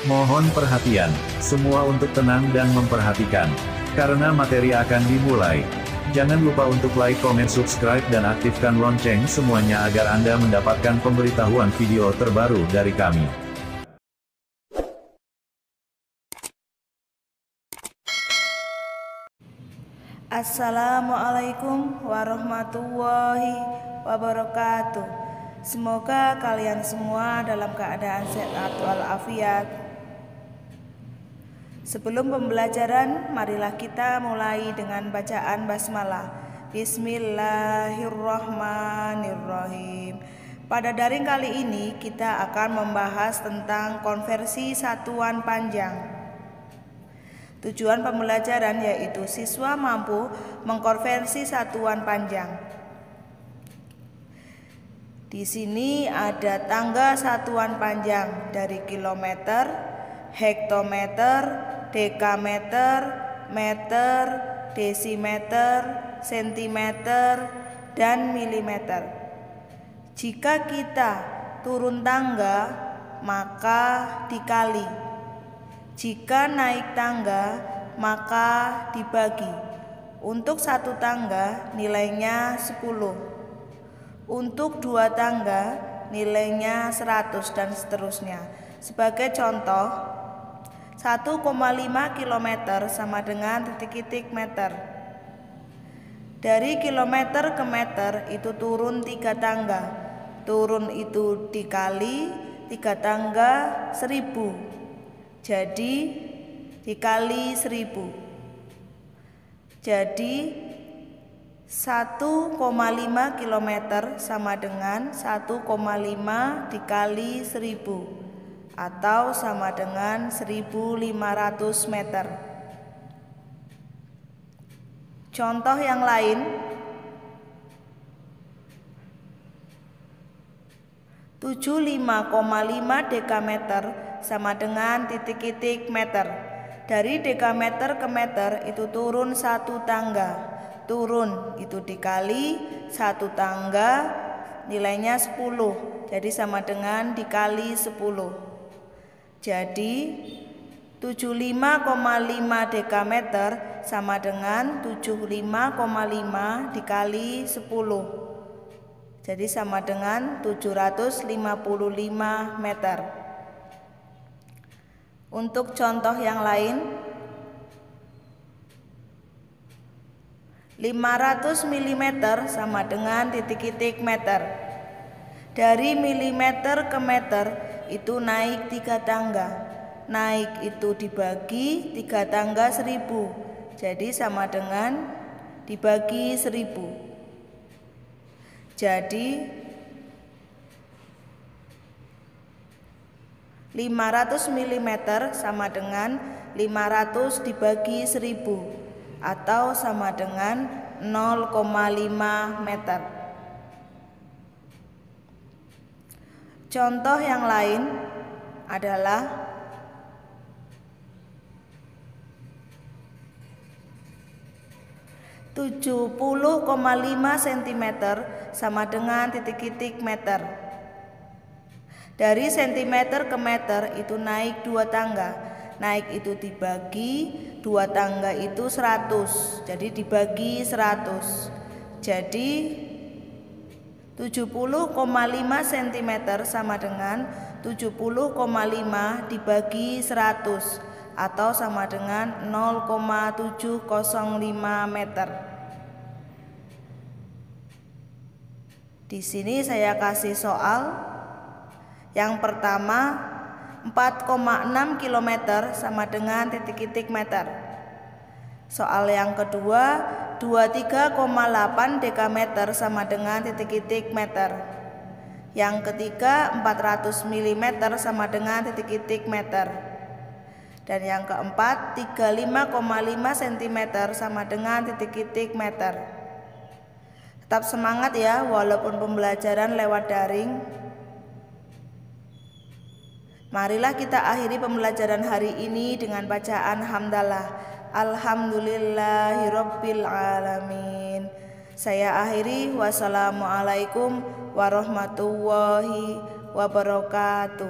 Mohon perhatian, semua untuk tenang dan memperhatikan. Karena materi akan dimulai. Jangan lupa untuk like, komen, subscribe, dan aktifkan lonceng semuanya agar Anda mendapatkan pemberitahuan video terbaru dari kami. Assalamualaikum warahmatullahi wabarakatuh. Semoga kalian semua dalam keadaan sehat walafiat. Sebelum pembelajaran, marilah kita mulai dengan bacaan basmalah. Bismillahirrahmanirrahim. Pada daring kali ini kita akan membahas tentang konversi satuan panjang. Tujuan pembelajaran yaitu siswa mampu mengkonversi satuan panjang. Di sini ada tangga satuan panjang dari kilometer, hektometer, dekameter, meter, desimeter, sentimeter, dan milimeter. Jika kita turun tangga, maka dikali. Jika naik tangga, maka dibagi. Untuk satu tangga nilainya 10. Untuk dua tangga nilainya 100 dan seterusnya. Sebagai contoh, 1,5 km sama dengan titik-titik meter. Dari kilometer ke meter itu turun 3 tangga. Turun itu dikali 3 tangga 1000. Jadi dikali 1000. Jadi 1,5 km sama dengan 1,5 dikali 1000 atau sama dengan 1500 meter. Contoh yang lain, 75,5 dekameter sama dengan titik-titik meter. Dari dekameter ke meter itu turun 1 tangga. Turun itu dikali 1 tangga nilainya 10. Jadi sama dengan dikali 10. Jadi 75,5 dekameter sama dengan 75,5 dikali 10. Jadi sama dengan 755 meter. Untuk contoh yang lain, 500 mm sama dengan titik-titik meter. Dari milimeter ke meter itu naik 3 tangga. Naik itu dibagi 3 tangga 1000. Jadi sama dengan dibagi 1000. Jadi 500 mm sama dengan 500 dibagi 1000 atau sama dengan 0,5 meter. Contoh yang lain adalah 70,5 cm sama dengan titik-titik meter. Dari sentimeter ke meter itu naik 2 tangga. Naik itu dibagi 2 tangga itu 100. Jadi dibagi 100. Jadi 70,5 cm sama dengan 70,5 dibagi 100 atau sama dengan 0,705 meter. Di sini saya kasih soal. Yang pertama, 4,6 km sama dengan titik-titik meter. Soal yang kedua, 23,8 dekameter sama dengan titik-titik meter. Yang ketiga, 400 mm sama dengan titik-titik meter. Dan yang keempat, 35,5 cm sama dengan titik-titik meter. Tetap semangat ya, walaupun pembelajaran lewat daring. Marilah kita akhiri pembelajaran hari ini dengan bacaan hamdalah. Alhamdulillahirabbil alamin. Saya akhiri, wassalamualaikum warahmatullahi wabarakatuh.